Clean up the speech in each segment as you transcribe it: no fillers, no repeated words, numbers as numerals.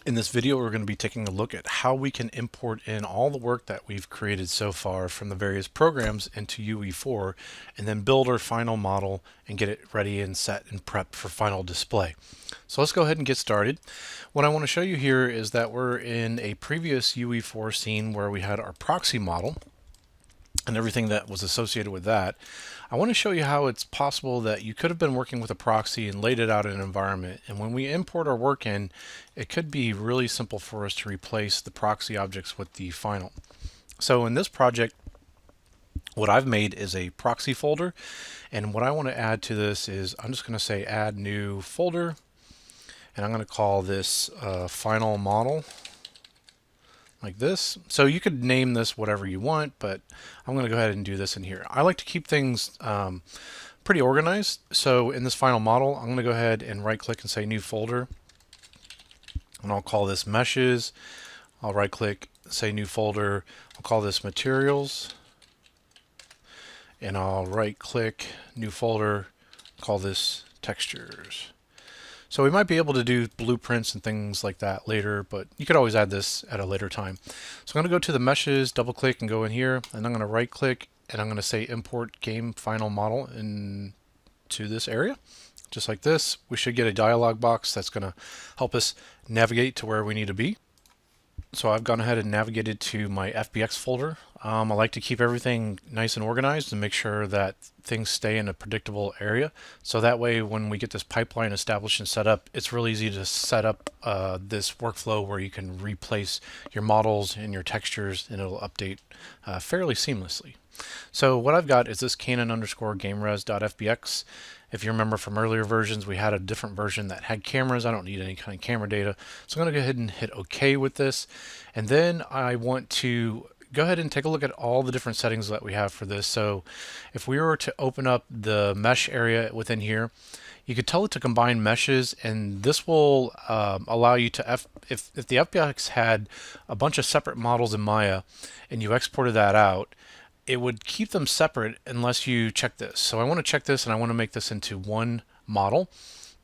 In this video, we're going to be taking a look at how we can import in all the work that we've created so far from the various programs into UE4 and then build our final model and get it ready and set and prepped for final display. So let's go ahead and get started. What I want to show you here is that we're in a previous UE4 scene where we had our proxy model and everything that was associated with that. I want to show you how it's possible that you could have been working with a proxy and laid it out in an environment, and when we import our work in, it could be really simple for us to replace the proxy objects with the final. So in this project, what I've made is a proxy folder, and what I want to add to this is I'm just going to say add new folder, and I'm going to call this final model, like this. So you could name this whatever you want, but I'm going to go ahead and do this in here. I like to keep things pretty organized. So in this final model, I'm going to go ahead and right click and say new folder, and I'll call this meshes. I'll right click, say new folder. I'll call this materials, and I'll right click, new folder, call this textures. So we might be able to do blueprints and things like that later, but you could always add this at a later time. So I'm going to go to the meshes, double click and go in here, and I'm going to right click and I'm going to say import game final model into this area. Just like this, we should get a dialog box that's going to help us navigate to where we need to be. So I've gone ahead and navigated to my FBX folder. I like to keep everything nice and organized and make sure that things stay in a predictable area. So that way when we get this pipeline established and set up, it's really easy to set up this workflow where you can replace your models and your textures and it'll update fairly seamlessly. So what I've got is this canon_gameres.fbx. If you remember from earlier versions, we had a different version that had cameras. I don't need any kind of camera data. So I'm going to go ahead and hit OK with this. And then I want to go ahead and take a look at all the different settings that we have for this. So if we were to open up the mesh area within here, you could tell it to combine meshes, and this will allow you to, if the FBX had a bunch of separate models in Maya and you exported that out, it would keep them separate unless you check this. So I want to check this and I want to make this into one model.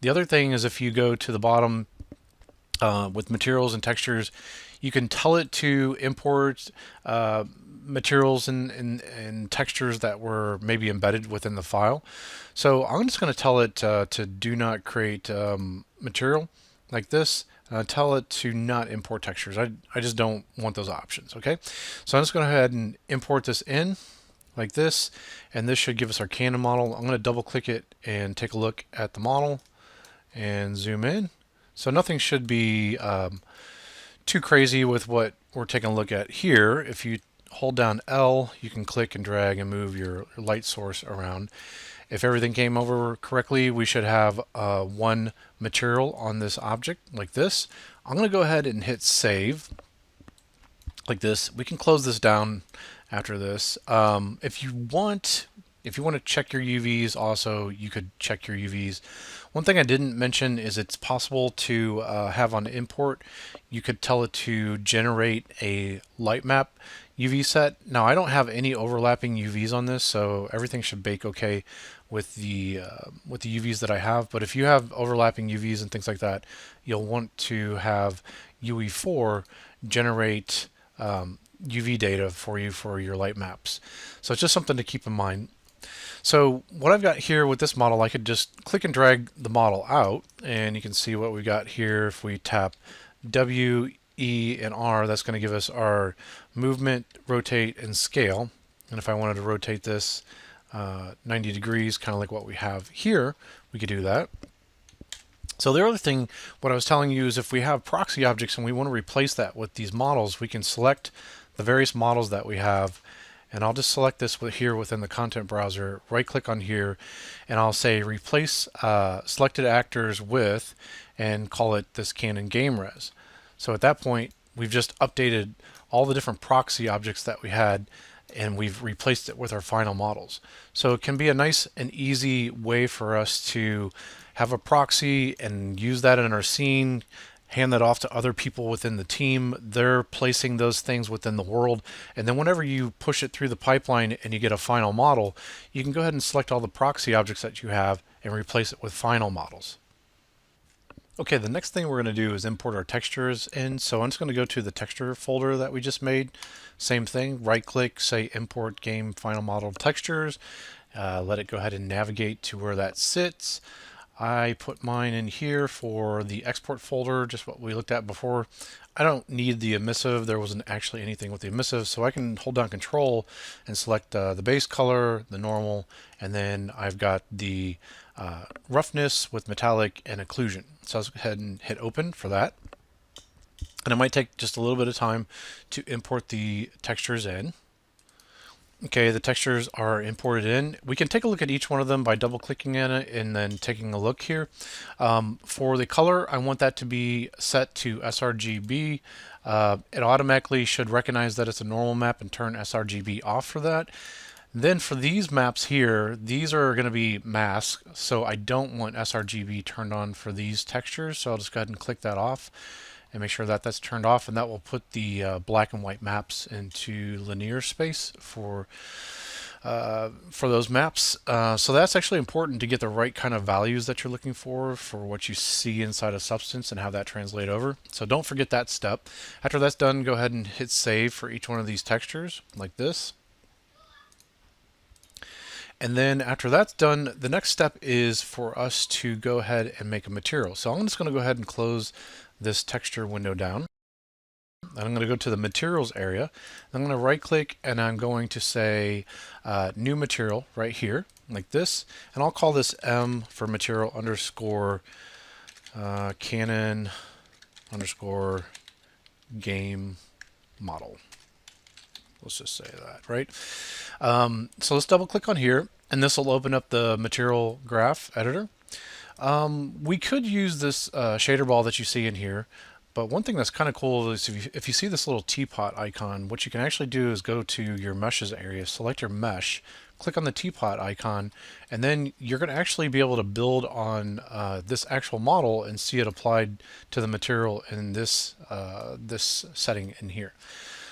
The other thing is if you go to the bottom with materials and textures, you can tell it to import materials and textures that were maybe embedded within the file. So I'm just going to tell it to do not create material like this. Tell it to not import textures. I just don't want those options. Okay, so I'm just going to go ahead and import this in like this, and this should give us our Canon model. I'm going to double click it and take a look at the model and zoom in. So nothing should be too crazy with what we're taking a look at here. If you hold down L, you can click and drag and move your light source around. If everything came over correctly, we should have one material on this object like this. I'm going to go ahead and hit save like this. We can close this down after this. If you want to check your UVs also, you could check your UVs. One thing I didn't mention is it's possible to have on import, you could tell it to generate a light map UV set. Now I don't have any overlapping UVs on this, so everything should bake okay with the UVs that I have. But if you have overlapping UVs and things like that, you'll want to have UE4 generate UV data for you for your light maps. So it's just something to keep in mind. So what I've got here with this model, I could just click and drag the model out, and you can see what we got here. If we tap W, E, and R, that's going to give us our movement, rotate, and scale. And if I wanted to rotate this 90 degrees, kind of like what we have here, we could do that. So the other thing, what I was telling you is if we have proxy objects and we want to replace that with these models, we can select the various models that we have. And I'll just select this here within the content browser, right click on here, and I'll say replace selected actors with, and call it this Canon GameRes. So at that point, we've just updated all the different proxy objects that we had, and we've replaced it with our final models. So it can be a nice and easy way for us to have a proxy and use that in our scene, hand that off to other people within the team. They're placing those things within the world, and then whenever you push it through the pipeline and you get a final model, you can go ahead and select all the proxy objects that you have and replace it with final models. Okay, the next thing we're going to do is import our textures in. So I'm just going to go to the texture folder that we just made. Same thing, right click, say import game final model textures. Let it go ahead and navigate to where that sits. I put mine in here for the export folder, just what we looked at before. I don't need the emissive. There wasn't actually anything with the emissive, so I can hold down control and select the base color, the normal, and then I've got the roughness with metallic and occlusion. So let's go ahead and hit open for that. And it might take just a little bit of time to import the textures in. Okay, the textures are imported in. We can take a look at each one of them by double clicking in it and then taking a look here. For the color, I want that to be set to sRGB. It automatically should recognize that it's a normal map and turn sRGB off for that. Then for these maps here, these are going to be masked, so I don't want sRGB turned on for these textures, so I'll just go ahead and click that off and make sure that that's turned off, and that will put the black and white maps into linear space for those maps. So that's actually important to get the right kind of values that you're looking for what you see inside a substance and have that translate over. So don't forget that step. After that's done, go ahead and hit save for each one of these textures like this. And then after that's done, the next step is for us to go ahead and make a material. So I'm just going to go ahead and close this texture window down. And I'm going to go to the materials area. I'm going to right click and I'm going to say new material right here like this. And I'll call this M for material underscore Canon underscore game model. Let's just say that, right? So let's double click on here and this will open up the material graph editor. We could use this shader ball that you see in here, but one thing that's kind of cool is if you see this little teapot icon, what you can actually do is go to your meshes area, select your mesh, click on the teapot icon, and then you're going to actually be able to build on this actual model and see it applied to the material in this setting in here.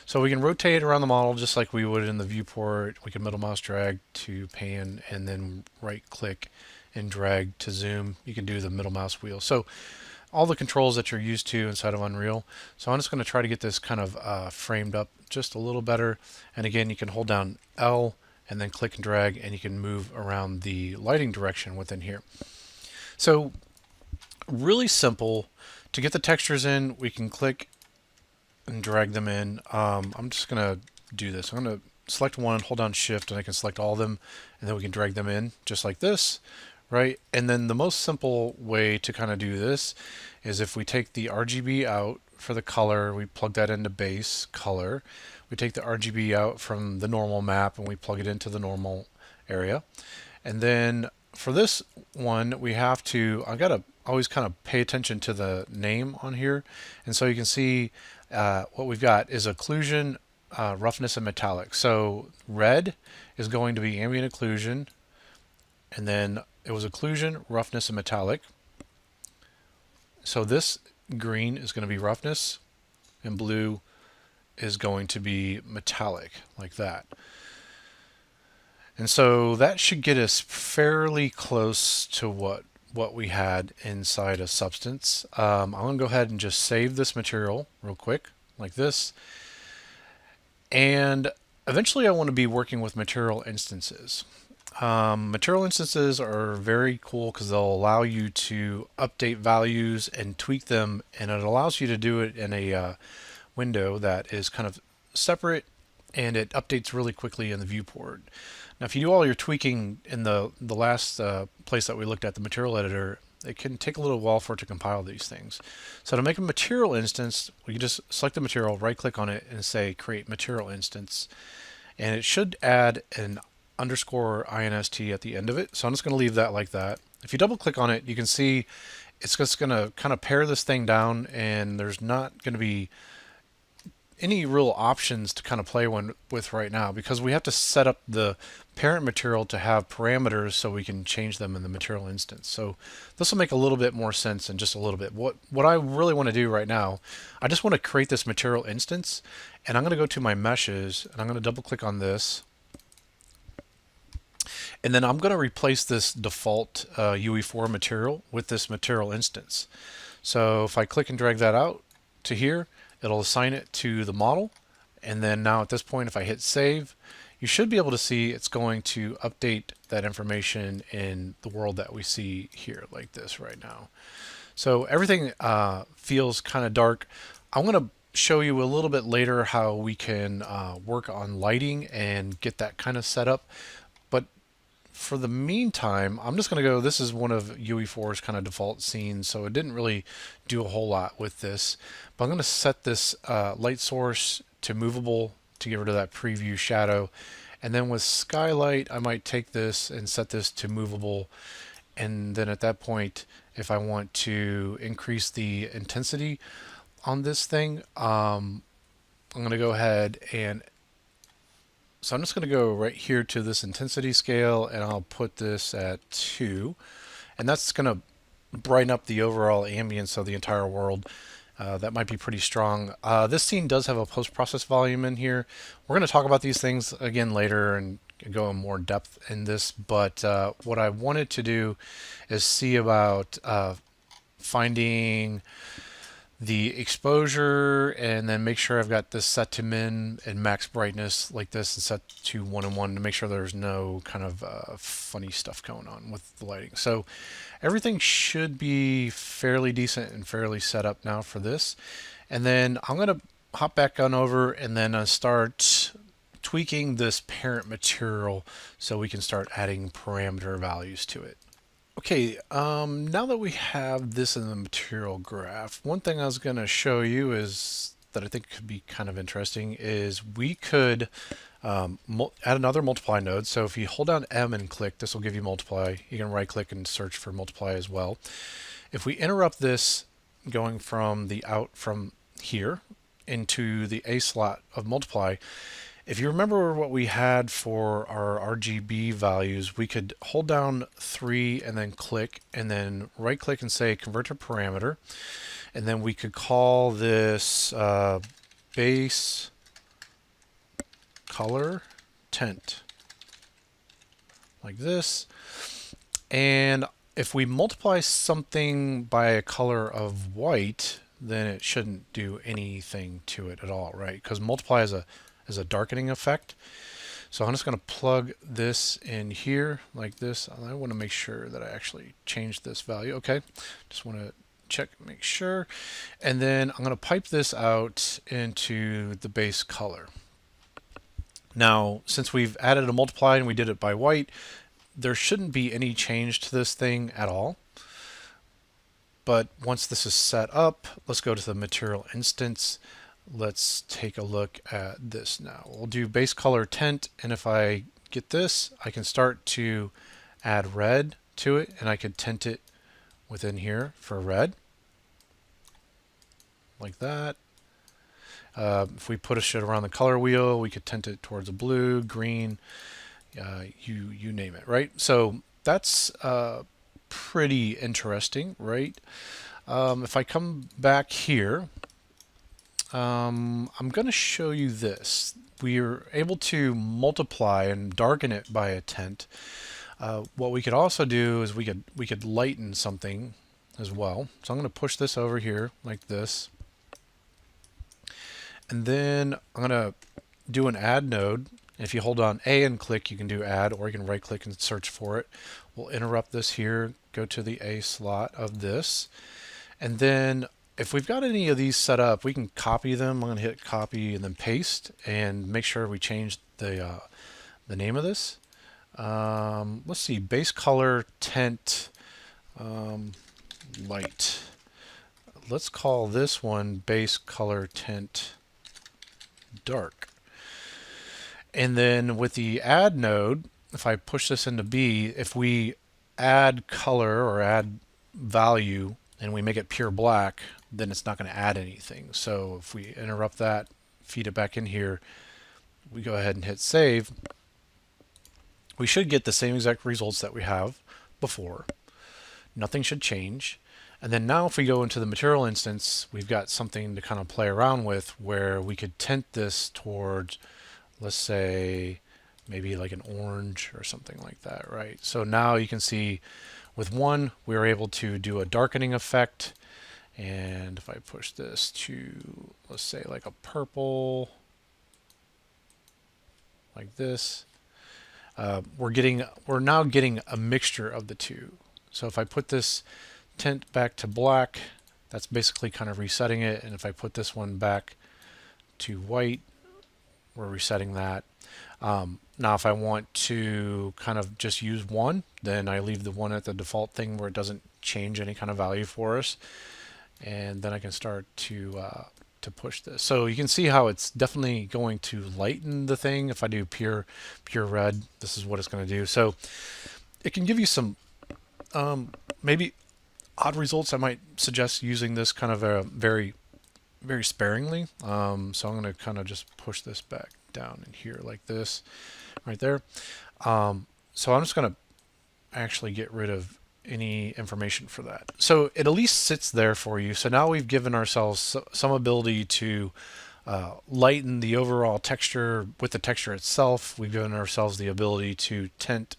So we can rotate around the model just like we would in the viewport. We can middle mouse drag to pan and then right click and drag to zoom. You can do the middle mouse wheel. So all the controls that you're used to inside of Unreal. So I'm just going to try to get this kind of framed up just a little better. And again, you can hold down L and then click and drag and you can move around the lighting direction within here. So really simple. To get the textures in, we can click and drag them in. I'm just going to do this. I'm going to select one, hold down shift, and I can select all of them, and then we can drag them in just like this, right? And then the most simple way to kind of do this is if we take the RGB out for the color, we plug that into base color. We take the RGB out from the normal map and we plug it into the normal area. And then for this one, we have to, I gotta always kind of pay attention to the name on here. And so you can see what we've got is occlusion, roughness, and metallic. So red is going to be ambient occlusion, and then it was occlusion, roughness, and metallic. So this green is going to be roughness, and blue is going to be metallic, like that. And so that should get us fairly close to what we had inside a substance. I'm going to go ahead and just save this material real quick, like this. And eventually I want to be working with material instances. Material instances are very cool because they'll allow you to update values and tweak them, and it allows you to do it in a window that is kind of separate, and it updates really quickly in the viewport. Now, if you do all your tweaking in the last place that we looked at, the material editor, it can take a little while for it to compile these things. So to make a material instance, we can just select the material, right click on it, and say create material instance. And it should add an underscore inst at the end of it. So I'm just going to leave that like that. If you double click on it, you can see it's just going to kind of pare this thing down, and there's not going to be any real options to kind of play with right now, because we have to set up the parent material to have parameters so we can change them in the material instance. So this will make a little bit more sense in just a little bit. What I really want to do right now, I just want to create this material instance, and I'm going to go to my meshes and I'm going to double click on this. And then I'm going to replace this default UE4 material with this material instance. So if I click and drag that out to here, it'll assign it to the model. And then now at this point, if I hit save, you should be able to see it's going to update that information in the world that we see here like this right now. So everything feels kind of dark. I'm going to show you a little bit later how we can work on lighting and get that kind of set up. But for the meantime, I'm just going to go, this is one of UE4's kind of default scenes, so it didn't really do a whole lot with this. But I'm going to set this light source to movable to get rid of that preview shadow. And then with skylight, I might take this and set this to movable. And then at that point, if I want to increase the intensity on this thing, I'm going to go ahead and so I'm just going to go right here to this intensity scale, and I'll put this at 2. And that's going to brighten up the overall ambience of the entire world. That might be pretty strong. This scene does have a post-process volume in here. We're going to talk about these things again later and go in more depth in this, but what I wanted to do is see about finding the exposure and then make sure I've got this set to min and max brightness like this and set to 1 and 1 to make sure there's no kind of funny stuff going on with the lighting. So everything should be fairly decent and fairly set up now for this. And then I'm going to hop back on over and then start tweaking this parent material so we can start adding parameter values to it. Okay, now that we have this in the material graph, one thing I was going to show you is that I think could be kind of interesting is we could add another multiply node. So if you hold down M and click, this will give you multiply. You can right click and search for multiply as well. If we interrupt this going from the out from here into the A slot of multiply, if you remember what we had for our RGB values, we could hold down 3 and then click and then right click and say convert to parameter. And then we could call this base color tint like this. And if we multiply something by a color of white, then it shouldn't do anything to it at all, right? Because multiply is a darkening effect. So I'm just going to plug this in here like this. I want to make sure that I actually changed this value. Okay, just want to check, make sure. And then I'm going to pipe this out into the base color. Now, since we've added a multiply and we did it by white, there shouldn't be any change to this thing at all. But once this is set up, let's go to the material instance. Let's take a look at this now. We'll do base color tint, and if I get this, I can start to add red to it, and I could tint it within here for red, like that. If we put a shit around the color wheel, we could tint it towards a blue, green, you name it, right? So that's pretty interesting, right? If I come back here, I'm going to show you this. We are able to multiply and darken it by a tint. What we could also do is we could lighten something as well. So I'm going to push this over here like this. And then I'm going to do an add node. If you hold on A and click, you can do add, or you can right click and search for it. We'll interrupt this here, go to the A slot of this. And then if we've got any of these set up, we can copy them. I'm going to hit copy and then paste and make sure we change the name of this. Let's see, base color tint light. Let's call this one base color tint dark. And then with the add node, if I push this into B, if we add color or add value and we make it pure black, then it's not going to add anything. So if we interrupt that, feed it back in here, we go ahead and hit save, we should get the same exact results that we have before. Nothing should change. And then now if we go into the material instance, we've got something to kind of play around with where we could tint this towards, let's say, maybe like an orange or something like that, right? So now you can see with one, we were able to do a darkening effect. And if I push this to, let's say, like a purple, like this, we're now getting a mixture of the two. So if I put this tint back to black, that's basically kind of resetting it. And if I put this one back to white, we're resetting that. Now if I want to kind of just use one, then I leave the one at the default thing where it doesn't change any kind of value for us. And then I can start to push this. So you can see how it's definitely going to lighten the thing. If I do pure red, this is what it's going to do. So it can give you some maybe odd results. I might suggest using this kind of very sparingly. So I'm going to kind of just push this back down in here like this, right there. So I'm just going to actually get rid of any information for that. So it at least sits there for you. So now we've given ourselves some ability to lighten the overall texture with the texture itself. We've given ourselves the ability to tint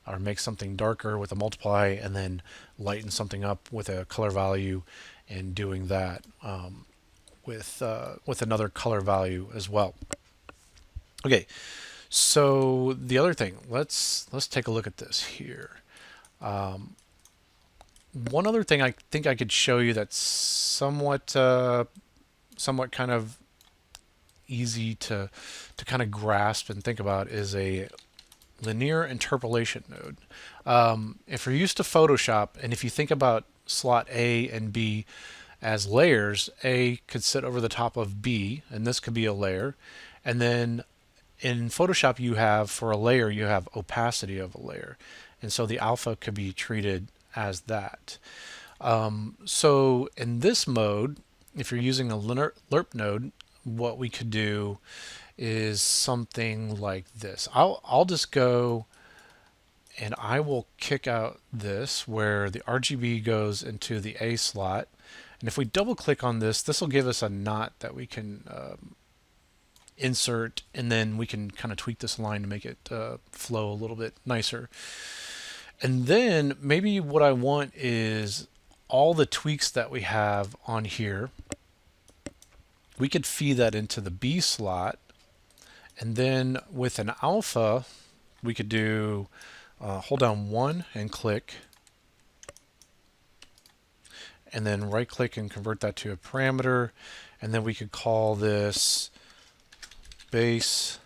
or make something darker with a multiply, and then lighten something up with a color value, and doing that with another color value as well. Okay, so the other thing, let's take a look at this here. One other thing I think I could show you that's somewhat kind of easy to kind of grasp and think about is a linear interpolation node. If you're used to Photoshop, and if you think about slot A and B as layers, A could sit over the top of B, and this could be a layer. And then in Photoshop, you have, for a layer, you have opacity of a layer. And so the alpha could be treated as that. So in this mode, if you're using a lerp node, what we could do is something like this. I'll just go and I will kick out this where the RGB goes into the A slot. And if we double click on this, this will give us a knot that we can insert, and then we can kind of tweak this line to make it flow a little bit nicer. And then maybe what I want is all the tweaks that we have on here, we could feed that into the B slot. And then with an alpha, we could do hold down 1 and click, and then right click and convert that to a parameter. And then we could call this base.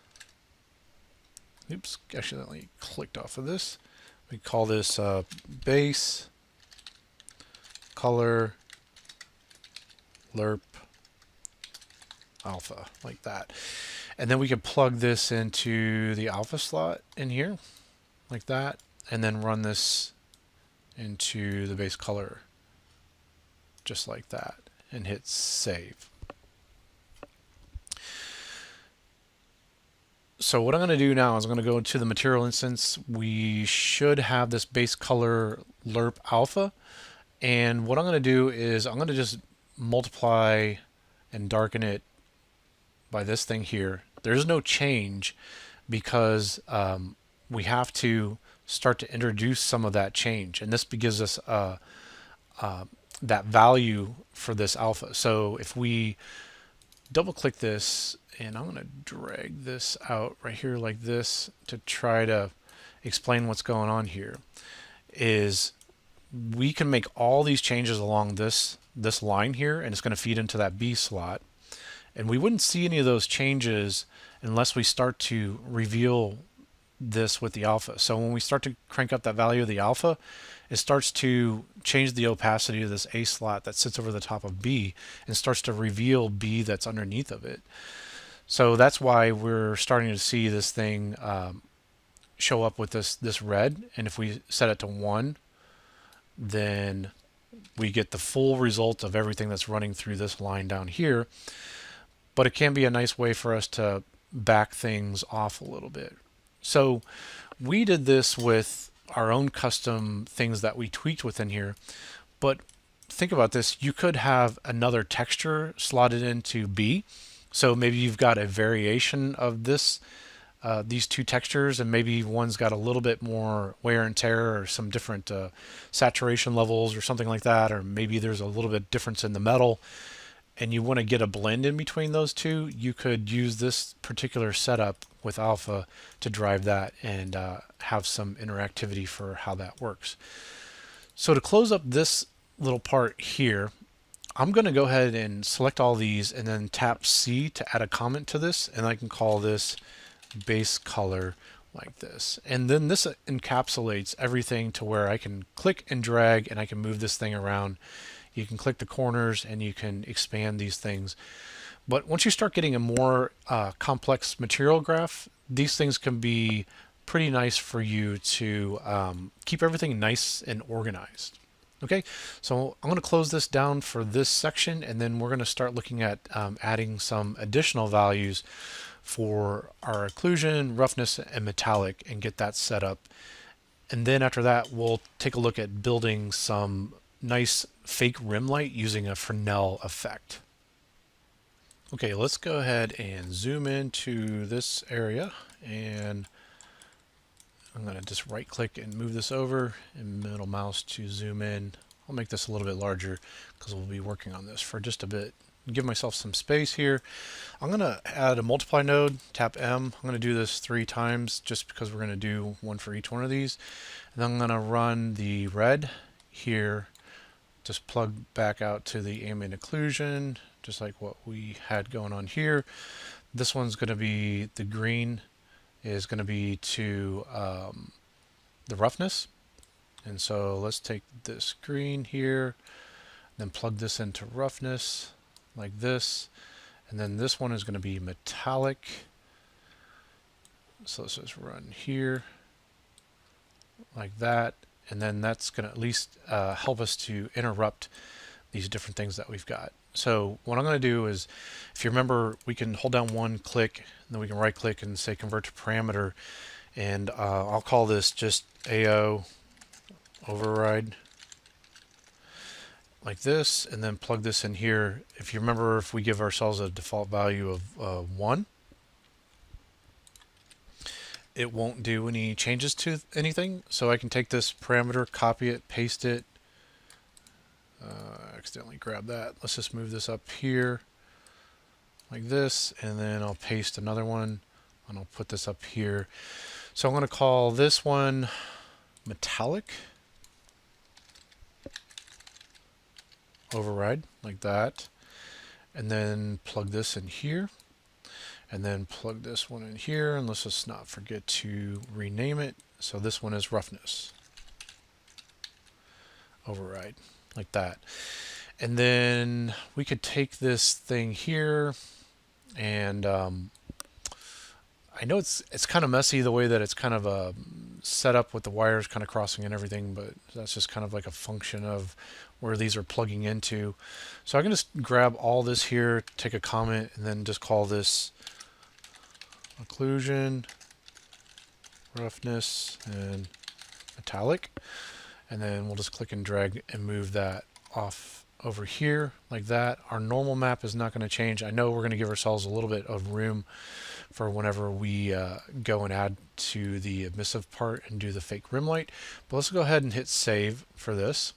Oops, accidentally clicked off of this. We call this base color lerp alpha, like that. And then we can plug this into the alpha slot in here, like that, and then run this into the base color, just like that, and hit save. So what I'm going to do now is I'm going to go into the material instance. We should have this base color lerp alpha. And what I'm going to do is I'm going to just multiply and darken it by this thing here. There's no change because we have to start to introduce some of that change. And this gives us that value for this alpha. So if we double click this, and I'm going to drag this out right here like this to try to explain what's going on here, is we can make all these changes along this line here, and it's going to feed into that B slot. And we wouldn't see any of those changes unless we start to reveal this with the alpha. So when we start to crank up that value of the alpha, it starts to change the opacity of this A slot that sits over the top of B and starts to reveal B that's underneath of it. So that's why we're starting to see this thing show up with this red. And if we set it to 1, then we get the full result of everything that's running through this line down here. But it can be a nice way for us to back things off a little bit. So we did this with our own custom things that we tweaked within here. But think about this. You could have another texture slotted into B. So maybe you've got a variation of this these two textures, and maybe one's got a little bit more wear and tear or some different saturation levels or something like that, or maybe there's a little bit difference in the metal, and you want to get a blend in between those two, you could use this particular setup with alpha to drive that and have some interactivity for how that works. So to close up this little part here, I'm going to go ahead and select all these and then tap C to add a comment to this, and I can call this base color like this. And then this encapsulates everything to where I can click and drag and I can move this thing around. You can click the corners and you can expand these things. But once you start getting a more complex material graph, these things can be pretty nice for you to keep everything nice and organized. Okay, so I'm going to close this down for this section, and then we're going to start looking at adding some additional values for our occlusion, roughness, and metallic, and get that set up. And then after that, we'll take a look at building some nice fake rim light using a Fresnel effect. Okay, let's go ahead and zoom into this area, and I'm going to just right click and move this over and middle mouse to zoom in. I'll make this a little bit larger because we'll be working on this for just a bit. Give myself some space here. I'm going to add a multiply node, tap M. I'm going to do this 3 times just because we're going to do one for each one of these. And then I'm going to run the red here, just plug back out to the ambient occlusion, just like what we had going on here. This one's going to be, the green is going to be to the roughness. And so let's take this green here, then plug this into roughness like this. And then this one is going to be metallic. So let's just run here like that. And then that's going to at least help us to interrupt these different things that we've got. So what I'm going to do is, if you remember, we can hold down one click, and then we can right click and say convert to parameter. And I'll call this just AO override like this, and then plug this in here. If you remember, if we give ourselves a default value of 1, it won't do any changes to anything. So I can take this parameter, copy it, paste it. Accidentally grab that. Let's just move this up here like this, and then I'll paste another one, and I'll put this up here. So I'm going to call this one metallic override like that, and then plug this in here, and then plug this one in here, and let's just not forget to rename it. So this one is roughness override like that. And then we could take this thing here, and I know it's kind of messy the way that it's kind of set up with the wires kind of crossing and everything, but that's just kind of like a function of where these are plugging into. So I can just grab all this here, take a comment, and then just call this occlusion, roughness, and metallic. And then we'll just click and drag and move that off over here like that. Our normal map is not going to change. I know we're going to give ourselves a little bit of room for whenever we go and add to the emissive part and do the fake rim light. But let's go ahead and hit save for this.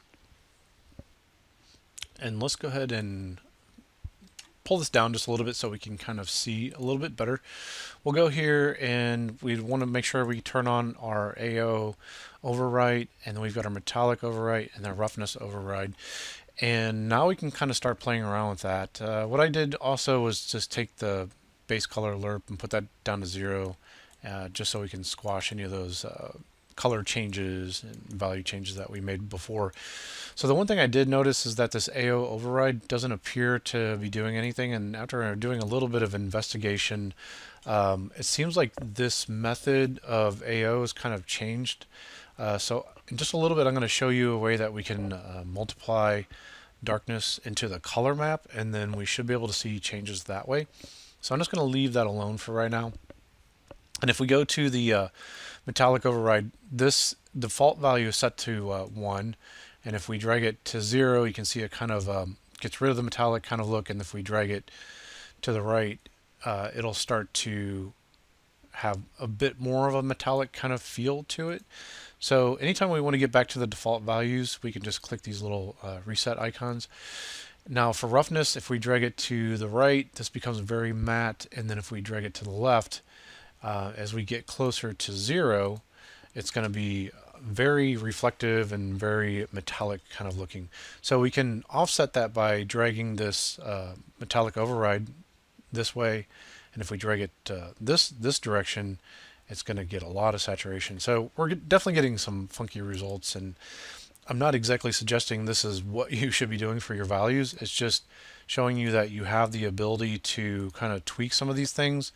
And let's go ahead and pull this down just a little bit so we can kind of see a little bit better. We'll go here, and we want to make sure we turn on our AO override, and then we've got our metallic override and our roughness override. And now we can kind of start playing around with that. What I did also was just take the base color lerp and put that down to 0, just so we can squash any of those color changes and value changes that we made before. So the one thing I did notice is that this AO override doesn't appear to be doing anything, and after doing a little bit of investigation, it seems like this method of AO is kind of changed. So in just a little bit, I'm going to show you a way that we can multiply darkness into the color map, and then we should be able to see changes that way. So I'm just going to leave that alone for right now. And if we go to the metallic override, this default value is set to 1, and if we drag it to 0, you can see it kind of gets rid of the metallic kind of look, and if we drag it to the right, it'll start to have a bit more of a metallic kind of feel to it. So anytime we want to get back to the default values, we can just click these little reset icons. Now for roughness, if we drag it to the right, this becomes very matte, and then if we drag it to the left, as we get closer to 0, it's going to be very reflective and very metallic kind of looking. So we can offset that by dragging this metallic override this way, and if we drag it this direction, it's going to get a lot of saturation. So we're definitely getting some funky results, and I'm not exactly suggesting this is what you should be doing for your values. It's just showing you that you have the ability to kind of tweak some of these things.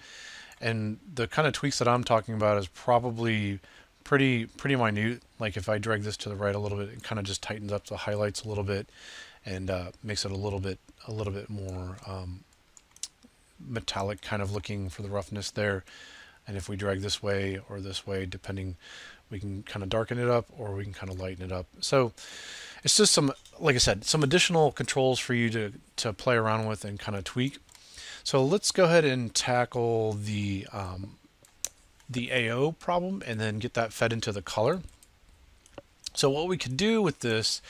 And the kind of tweaks that I'm talking about is probably pretty minute. Like if I drag this to the right a little bit, it kind of just tightens up the highlights a little bit and makes it a little bit more metallic kind of looking for the roughness there. And if we drag this way or this way, depending, we can kind of darken it up or we can kind of lighten it up. So it's just some, like I said, some additional controls for you to play around with and kind of tweak. So let's go ahead and tackle the AO problem and then get that fed into the color. So what we could do with this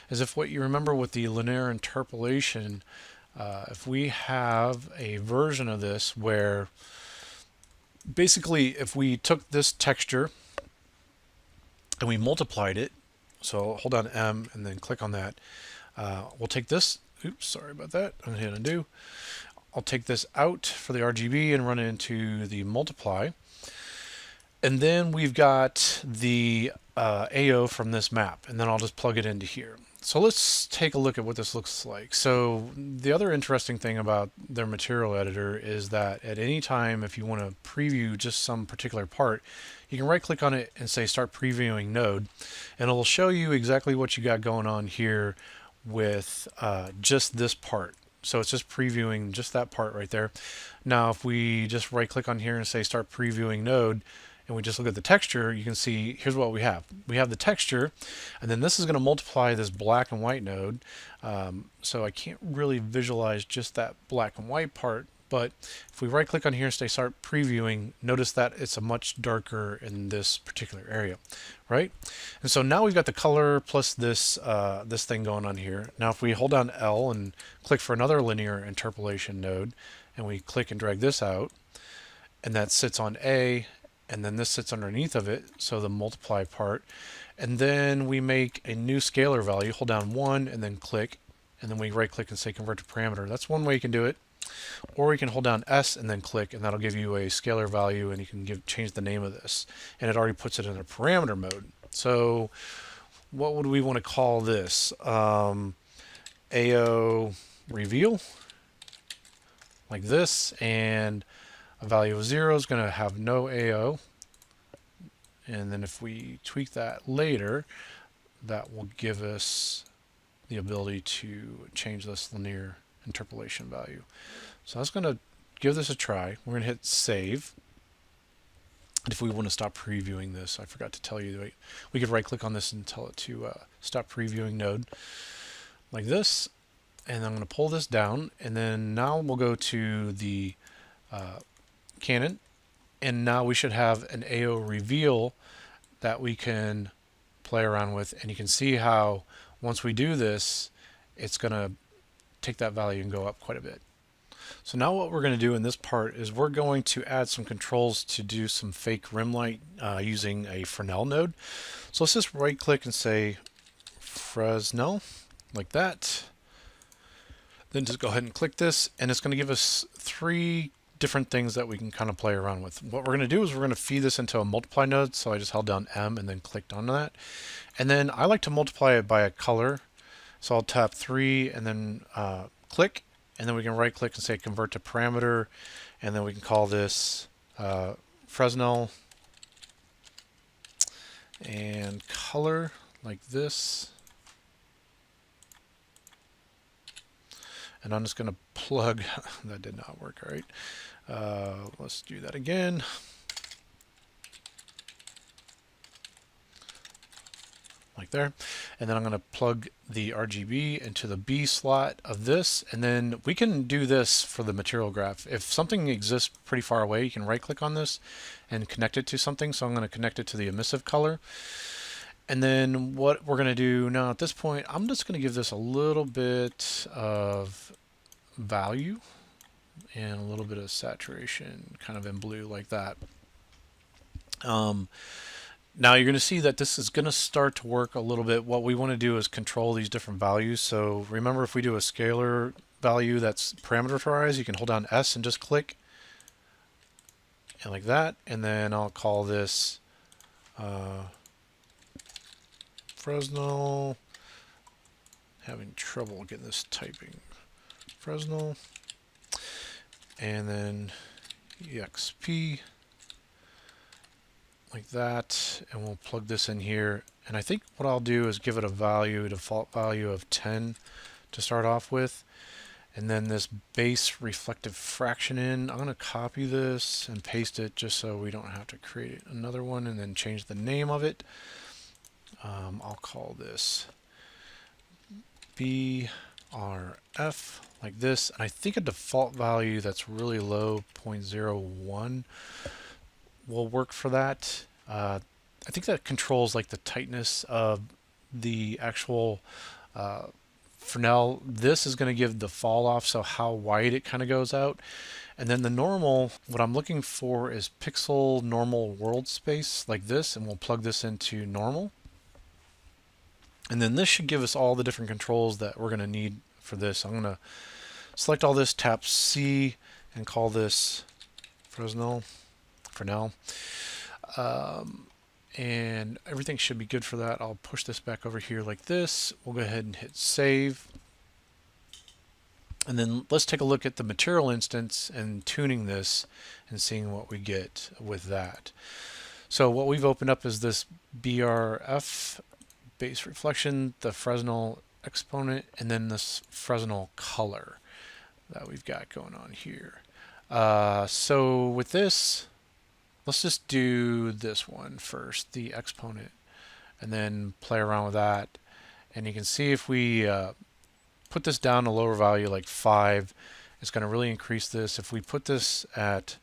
is, if what you remember with the linear interpolation, if we have a version of this where basically if we took this texture and we multiplied it, so hold down M and then click on that, we'll take this, oops, sorry about that, I'm going to hit undo. I'll take this out for the RGB and run it into the multiply. And then we've got the AO from this map, and then I'll just plug it into here. So let's take a look at what this looks like. So the other interesting thing about their material editor is that at any time, if you want to preview just some particular part, you can right click on it and say start previewing node, and it'll show you exactly what you got going on here with just this part. So it's just previewing just that part right there. Now if we just right click on here and say start previewing node, and we just look at the texture, you can see here's what we have. We have the texture, and then this is going to multiply this black and white node. So I can't really visualize just that black and white part, but if we right click on here and say start previewing, notice that it's a much darker in this particular area, right? And so now we've got the color plus this this thing going on here. Now if we hold down L and click for another linear interpolation node, and we click and drag this out, and that sits on A, and then this sits underneath of it, so the multiply part, and then we make a new scalar value, hold down 1 and then click, and then we right click and say convert to parameter. That's one way you can do it. Or you can hold down S and then click, and that'll give you a scalar value, and you can change the name of this, and it already puts it in a parameter mode. So what would we want to call this? AO reveal, like this, and a value of 0 is going to have no AO, and then if we tweak that later, that will give us the ability to change this linear interpolation value. So I was going to give this a try. We're going to hit save. And if we want to stop previewing this, I forgot to tell you, we could right click on this and tell it to stop previewing node like this, and I'm going to pull this down, and then now we'll go to the Canon, and now we should have an AO reveal that we can play around with, and you can see how once we do this, it's going to take that value and go up quite a bit. So now what we're going to do in this part is we're going to add some controls to do some fake rim light using a Fresnel node. So let's just right click and say Fresnel like that. Then just go ahead and click this, and it's going to give us 3 different things that we can kind of play around with. What we're going to do is we're going to feed this into a multiply node. So I just held down M and then clicked on that. And then I like to multiply it by a color. So I'll tap 3 and then click, and then we can right click and say convert to parameter, and then we can call this Fresnel and color like this. And I'm just going to plug, that did not work, all right. Let's do that again. like there. And then I'm going to plug the RGB into the B slot of this, and then we can do this for the material graph. If something exists pretty far away, you can right click on this and connect it to something. So I'm going to connect it to the emissive color. And then what we're going to do now at this point, I'm just going to give this a little bit of value and a little bit of saturation, kind of in blue like that. Now you're going to see that this is going to start to work a little bit. What we want to do is control these different values. So remember, if we do a scalar value that's parameterized, you can hold down S and just click, and like that. And then I'll call this Fresnel. Having trouble getting this typing. Fresnel. And then EXP. Like that, and we'll plug this in here. And I think what I'll do is give it a value, a default value of 10 to start off with. And then this base reflective fraction in, I'm going to copy this and paste it just so we don't have to create another one and then change the name of it. I'll call this BRF like this. And I think a default value that's really low, 0.01, will work for that. I think that controls like the tightness of the actual Fresnel. This is going to give the fall off, so how wide it kind of goes out. And then the normal, what I'm looking for is pixel normal world space like this, and we'll plug this into normal. And then this should give us all the different controls that we're going to need for this. I'm going to select all this, tap C, and call this Fresnel. And everything should be good for that. I'll push this back over here like this. We'll go ahead and hit save. And then let's take a look at the material instance and tuning this and seeing what we get with that. So what we've opened up is this BRF, base reflection, the Fresnel exponent, and then this Fresnel color that we've got going on here. So with this, let's just do this one first, the exponent, and then play around with that. And you can see if we put this down to a lower value like 5, it's going to really increase this. If we put this at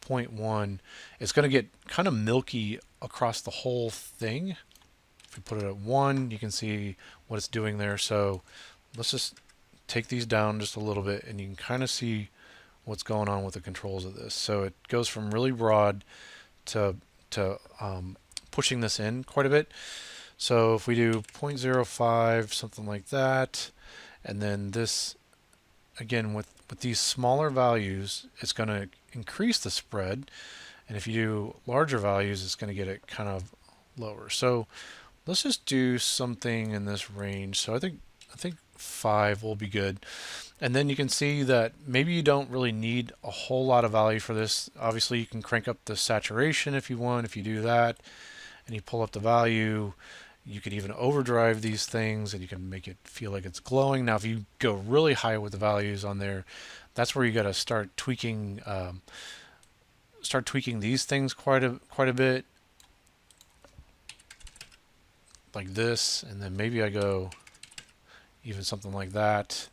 0.1, it's going to get kind of milky across the whole thing. If we put it at 1, you can see what it's doing there. So let's just take these down just a little bit, and you can kind of see what's going on with the controls of this. So it goes from really broad to pushing this in quite a bit. So if we do 0.05, something like that, and then this, again, with these smaller values, it's going to increase the spread. And if you do larger values, it's going to get it kind of lower. So let's just do something in this range. So I think 5 will be good. And then you can see that maybe you don't really need a whole lot of value for this. Obviously, you can crank up the saturation if you want. If you do that and you pull up the value, you could even overdrive these things and you can make it feel like it's glowing. Now, if you go really high with the values on there, that's where you got to start tweaking these things quite a bit, like this. And then maybe I go even something like that,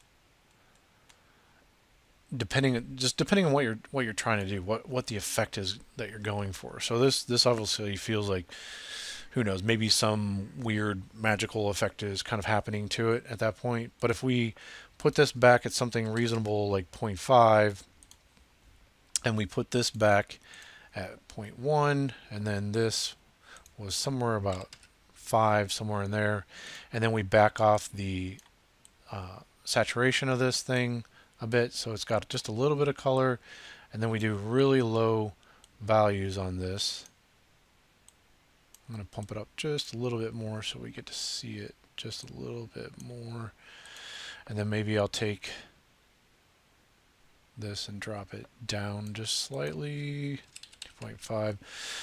depending on what you're trying to do, what the effect is that you're going for. So this obviously feels like, who knows, maybe some weird magical effect is kind of happening to it at that point. But if we put this back at something reasonable like 0.5, and we put this back at 0.1, and then this was somewhere about 5, somewhere in there, and then we back off the saturation of this thing a bit, so it's got just a little bit of color, and then we do really low values on this. I'm going to pump it up just a little bit more so we get to see it just a little bit more, and then maybe I'll take this and drop it down just slightly, 2.5.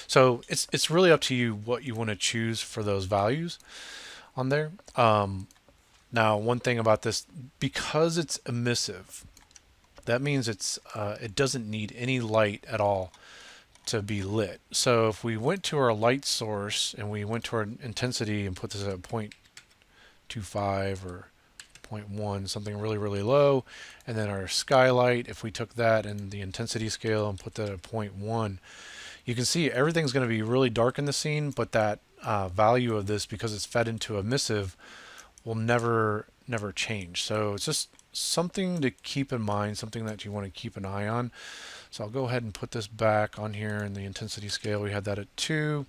So it's really up to you what you want to choose for those values on there. Now, one thing about this, because it's emissive, that means it doesn't need any light at all to be lit. So if we went to our light source and we went to our intensity and put this at 0.25 or 0.1, something really, really low, and then our skylight, if we took that and the intensity scale and put that at 0.1, you can see everything's going to be really dark in the scene, but that value of this, because it's fed into emissive, will never change. So it's just something to keep in mind, something that you want to keep an eye on. So I'll go ahead and put this back on here in the intensity scale. We had that at 2.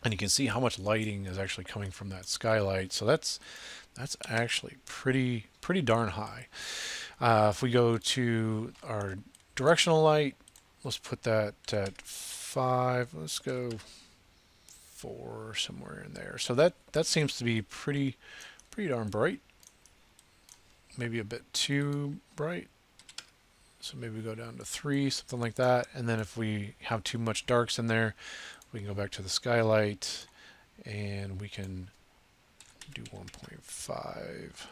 And you can see how much lighting is actually coming from that skylight. So that's actually pretty darn high. If we go to our directional light, let's put that at 5. Let's go 4, somewhere in there. So that seems to be pretty darn bright. Maybe a bit too bright. So maybe we go down to 3, something like that. And then if we have too much darks in there, we can go back to the skylight and we can do 1.5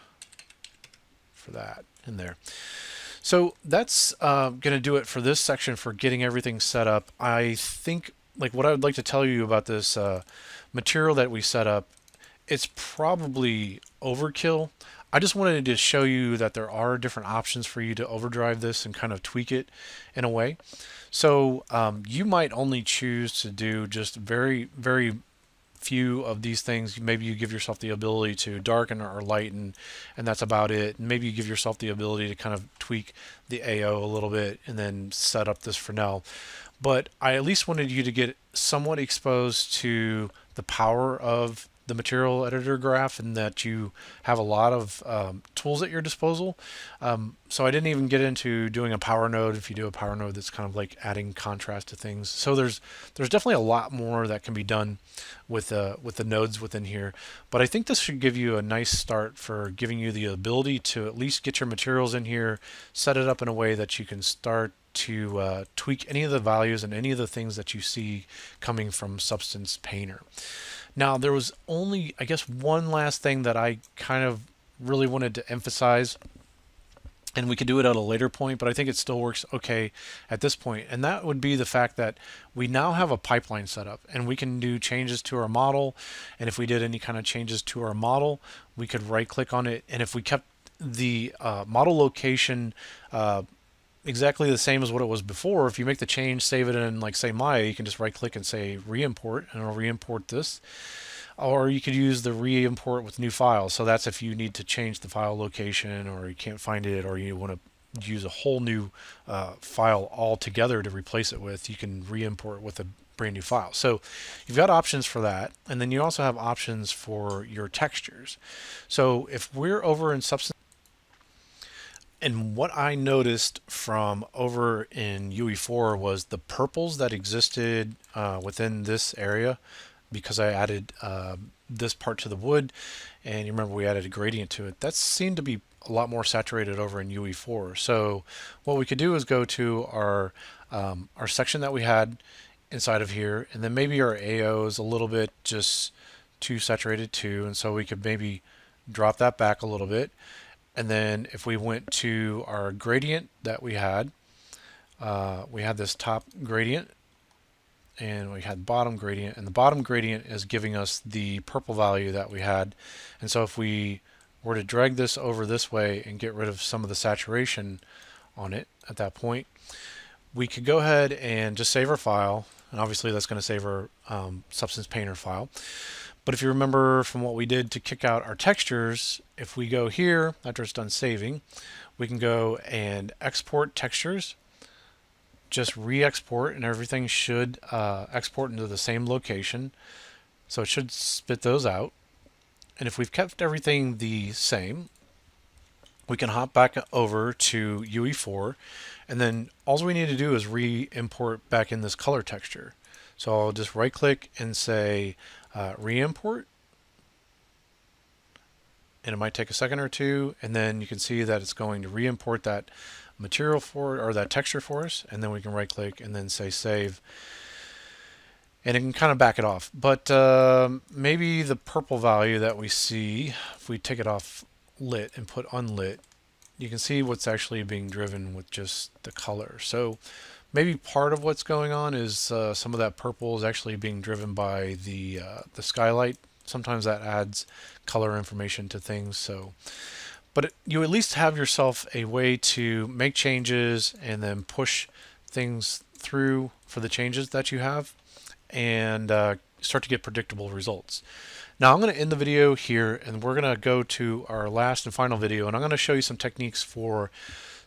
for that in there. So that's going to do it for this section for getting everything set up. I think, like, what I would like to tell you about this material that we set up, it's probably overkill. I just wanted to show you that there are different options for you to overdrive this and kind of tweak it in a way. So you might only choose to do just very few of these things. Maybe you give yourself the ability to darken or lighten, and that's about it. Maybe you give yourself the ability to kind of tweak the AO a little bit and then set up this Fresnel. But I at least wanted you to get somewhat exposed to the power of the material editor graph, and that you have a lot of tools at your disposal. So I didn't even get into doing a power node. If you do a power node, that's kind of like adding contrast to things. So there's definitely a lot more that can be done with the nodes within here. But I think this should give you a nice start for giving you the ability to at least get your materials in here, set it up in a way that you can start to tweak any of the values and any of the things that you see coming from Substance Painter. Now, there was only, I guess, one last thing that I kind of really wanted to emphasize, and we could do it at a later point, but I think it still works okay at this point, and that would be the fact that we now have a pipeline set up, and we can do changes to our model, and if we did any kind of changes to our model, we could right-click on it, and if we kept the model location exactly the same as what it was before, if you make the change, save it in, like, say, Maya, you can just right click and say re-import, and it'll re-import this. Or you could use the re-import with new files. So that's if you need to change the file location, or you can't find it, or you want to use a whole new file altogether to replace it with, you can re-import with a brand new file. So you've got options for that, and then you also have options for your textures. So if we're over in Substance, and what I noticed from over in UE4 was the purples that existed within this area, because I added this part to the wood, and you remember we added a gradient to it. That seemed to be a lot more saturated over in UE4. So what we could do is go to our section that we had inside of here, and then maybe our AO is a little bit just too saturated too, and so we could maybe drop that back a little bit. And then if we went to our gradient that we had this top gradient, and we had bottom gradient, and the bottom gradient is giving us the purple value that we had. And so if we were to drag this over this way and get rid of some of the saturation on it at that point, we could go ahead and just save our file, and obviously that's going to save our Substance Painter file. But if you remember from what we did to kick out our textures, if we go here, after it's done saving, we can go and export textures, just re-export, and everything should export into the same location. So it should spit those out. And if we've kept everything the same, we can hop back over to UE4, and then all we need to do is re-import back in this color texture. So I'll just right click and say re-import, and it might take a second or two, and then you can see that it's going to re-import that material or that texture for us, and then we can right click and then say save, and it can kind of back it off. But maybe the purple value that we see, if we take it off lit and put unlit, you can see what's actually being driven with just the color. So Maybe part of what's going on is some of that purple is actually being driven by the skylight. Sometimes that adds color information to things. So, but you at least have yourself a way to make changes and then push things through for the changes that you have, and start to get predictable results. Now I'm going to end the video here, and we're going to go to our last and final video, and I'm going to show you some techniques for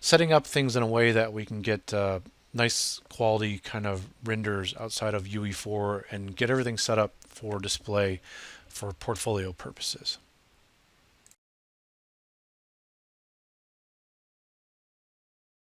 setting up things in a way that we can get nice quality kind of renders outside of UE4 and get everything set up for display for portfolio purposes.